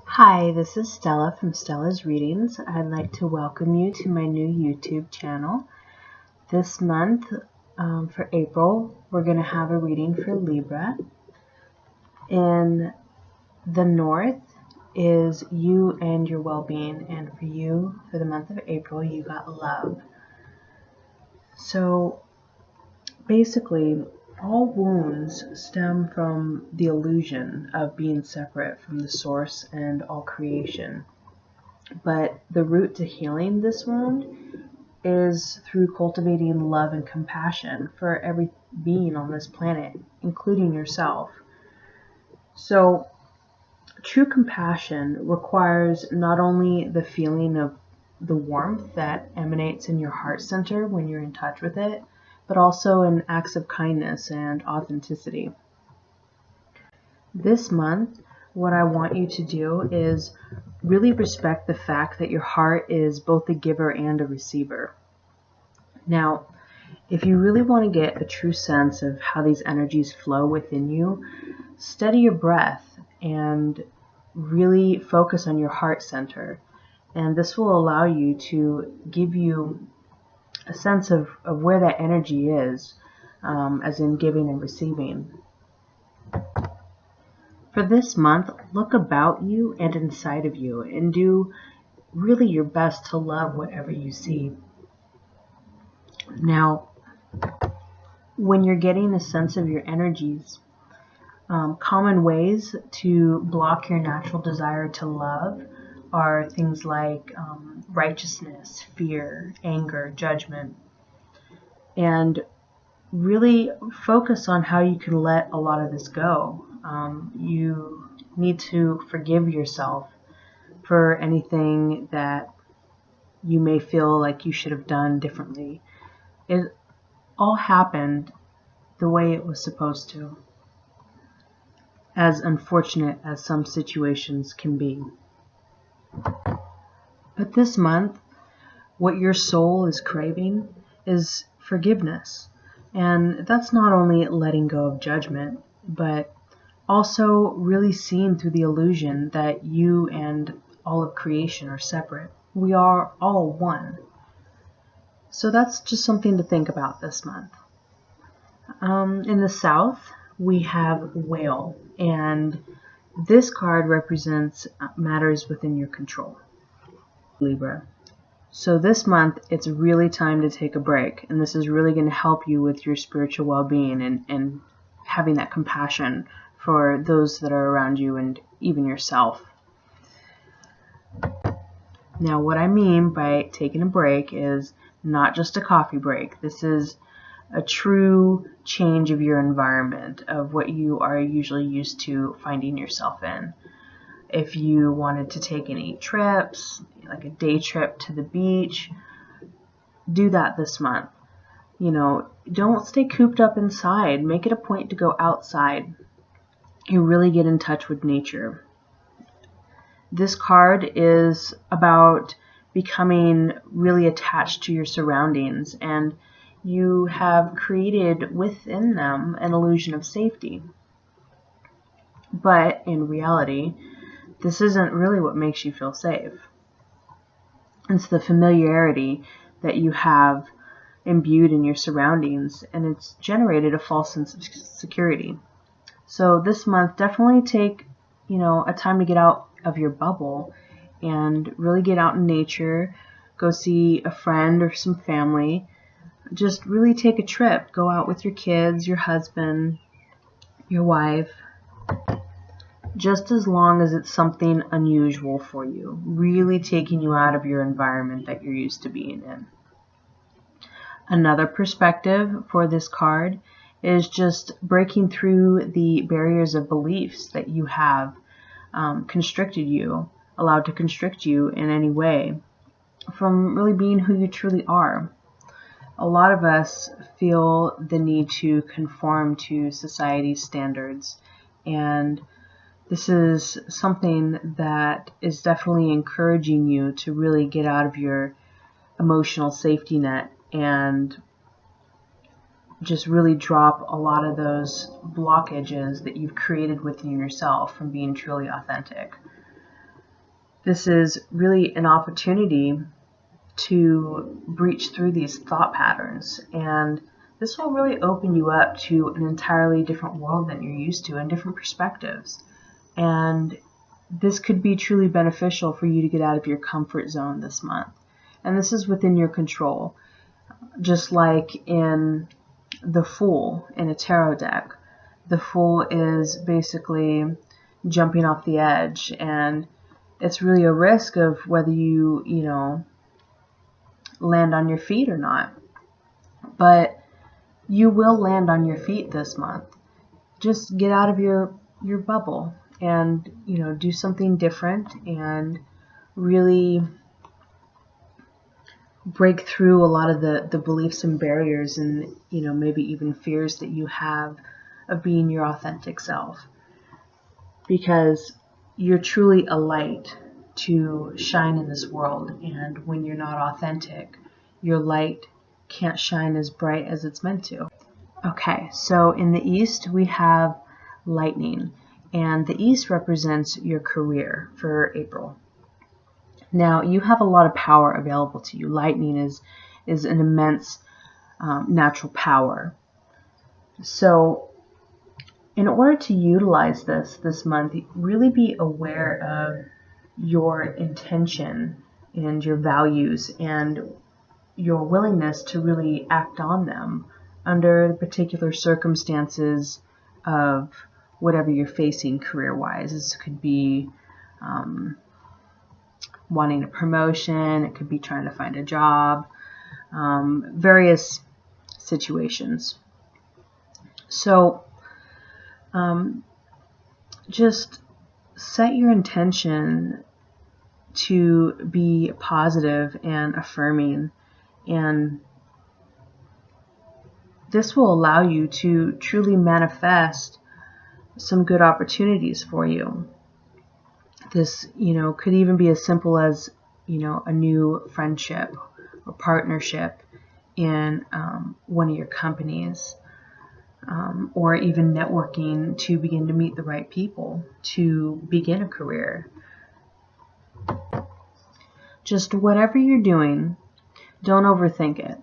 Hi, this is Stella from Stella's Readings. I'd like to welcome you to my new YouTube channel. This month, for April, we're going to have a reading for Libra. In the north is you and your well-being, and for you, for the month of April, you got love. So basically, all wounds stem from the illusion of being separate from the source and all creation. But the route to healing this wound is through cultivating love and compassion for every being on this planet, including yourself. So, true compassion requires not only the feeling of the warmth that emanates in your heart center when you're in touch with it, but also in acts of kindness and authenticity. This month, what I want you to do is really respect the fact that your heart is both a giver and a receiver. Now, if you really want to get a true sense of how these energies flow within you, study your breath and really focus on your heart center. And this will allow you to give you a sense of where that energy is, as in giving and receiving. For this month, look about you and inside of you and do really your best to love whatever you see. Now, when you're getting a sense of your energies, common ways to block your natural desire to love are things like righteousness, fear, anger, judgment, and really focus on how you can let a lot of this go. You need to forgive yourself for anything that you may feel like you should have done differently. It all happened the way it was supposed to, as unfortunate as some situations can be. But this month, what your soul is craving is forgiveness. And that's not only letting go of judgment, but also really seeing through the illusion that you and all of creation are separate. We are all one. So that's just something to think about this month. In the south, we have Whale, and this card represents matters within your control. Libra. So this month, it's really time to take a break, and this is really going to help you with your spiritual well-being and having that compassion for those that are around you and even yourself. Now, what I mean by taking a break is not just a coffee break. This is a true change of your environment, of what you are usually used to finding yourself in. If you wanted to take any trips, like a day trip to the beach, do that this month. Don't stay cooped up inside. Make it a point to go outside and really get in touch with nature. This card is about becoming really attached to your surroundings, and you have created within them an illusion of safety. But in reality, this isn't really what makes you feel safe. It's the familiarity that you have imbued in your surroundings, and it's generated a false sense of security. So this month, definitely take, a time to get out of your bubble and really get out in nature, go see a friend or some family, just really take a trip, go out with your kids, your husband, your wife, just as long as it's something unusual for you, really taking you out of your environment that you're used to being in. Another perspective for this card is just breaking through the barriers of beliefs that you have allowed to constrict you in any way from really being who you truly are. A lot of us feel the need to conform to society's standards, and this is something that is definitely encouraging you to really get out of your emotional safety net and just really drop a lot of those blockages that you've created within yourself from being truly authentic. this is really an opportunity to breach through these thought patterns, and this will really open you up to an entirely different world than you're used to and different perspectives. And this could be truly beneficial for you to get out of your comfort zone this month. And this is within your control. Just like in the Fool in a tarot deck, the Fool is basically jumping off the edge, and it's really a risk of whether you land on your feet or not. But you will land on your feet this month. Just get out of your bubble and do something different and really break through a lot of the beliefs and barriers and maybe even fears that you have of being your authentic self, because you're truly a light to shine in this world, and when you're not authentic, your light can't shine as bright as it's meant to. Okay, so in the East we have lightning, and the East represents your career for April. Now, you have a lot of power available to you. Lightning is an immense natural power. So in order to utilize this month, really be aware of your intention and your values and your willingness to really act on them under the particular circumstances of whatever you're facing career-wise. This could be wanting a promotion, it could be trying to find a job, various situations. So just set your intention to be positive and affirming, and this will allow you to truly manifest some good opportunities for you. This, could even be as simple as, a new friendship or partnership in one of your companies, or even networking to begin to meet the right people to begin a career. Just whatever you're doing, don't overthink it,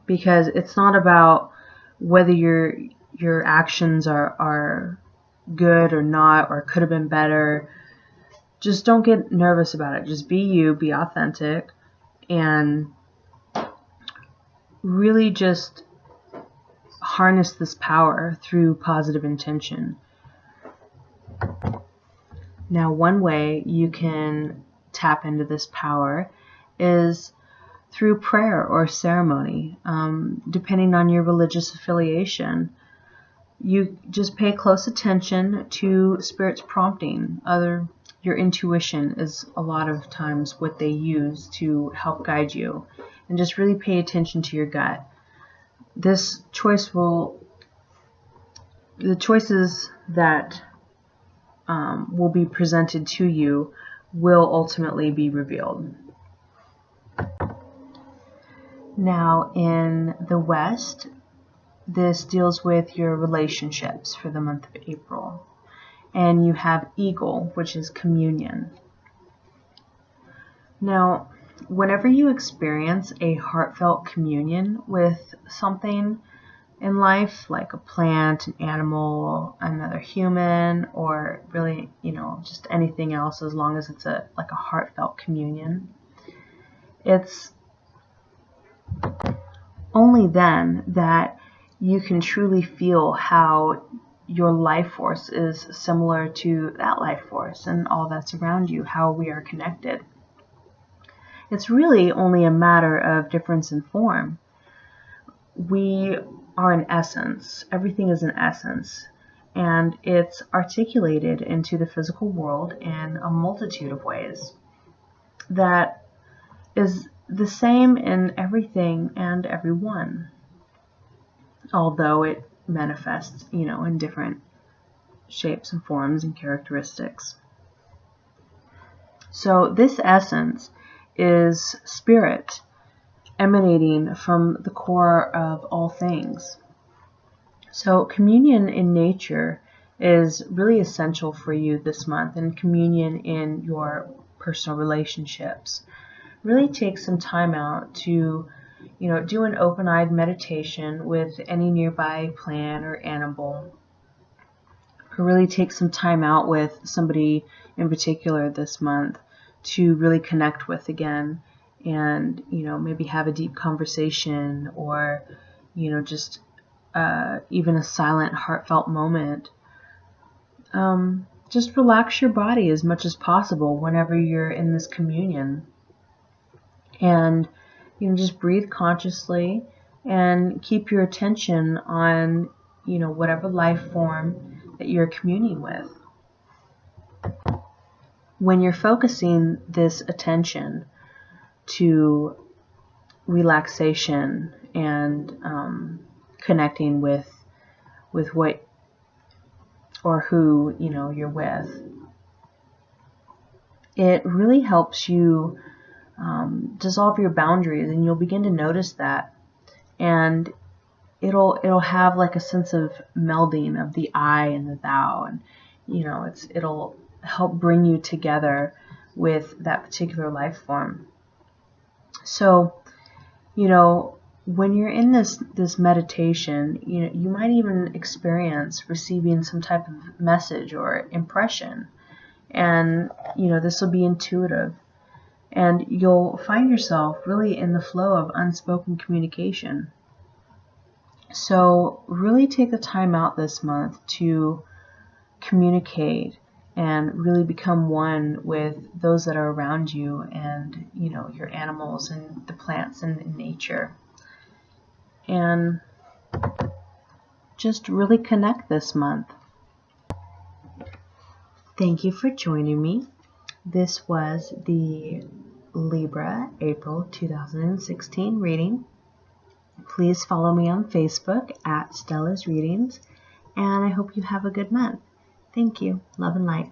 because it's not about whether your actions are good or not, or could have been better. Just don't get nervous about it. Just be you, be authentic, and really just harness this power through positive intention. Now, one way you can tap into this power is through prayer or ceremony, depending on your religious affiliation. You just pay close attention to Spirit's prompting. Your intuition is a lot of times what they use to help guide you, and just really pay attention to your gut. The choices that will be presented to you will ultimately be revealed. Now, in the West, this deals with your relationships for the month of April. And you have Eagle, which is communion. Now, whenever you experience a heartfelt communion with something in life, like a plant, an animal, another human, or really, just anything else, as long as it's like a heartfelt communion, it's only then that you can truly feel how your life force is similar to that life force and all that's around you, how we are connected. It's really only a matter of difference in form. We are an essence. Everything is an essence, and it's articulated into the physical world in a multitude of ways that is the same in everything and everyone, although it manifests, in different shapes and forms and characteristics. So this essence is spirit emanating from the core of all things. So communion in nature is really essential for you this month, and communion in your personal relationships. Really take some time out to, do an open-eyed meditation with any nearby plant or animal. Or really take some time out with somebody in particular this month to really connect with again, and maybe have a deep conversation, or just even a silent, heartfelt moment. Just relax your body as much as possible whenever you're in this communion, and just breathe consciously and keep your attention on whatever life form that you're communing with. When you're focusing this attention to relaxation and connecting with what or who you're with, it really helps you dissolve your boundaries, and you'll begin to notice that, and it'll have like a sense of melding of the I and the thou, and it'll help bring you together with that particular life form. So when you're in this meditation, you might even experience receiving some type of message or impression, and this will be intuitive, and you'll find yourself really in the flow of unspoken communication. So really take the time out this month to communicate and really become one with those that are around you, and your animals and the plants and nature, and just really connect this month. Thank you for joining me. This was the Libra April 2016 reading. Please follow me on Facebook at Stella's Readings, and I hope you have a good month. Thank you. Love and light.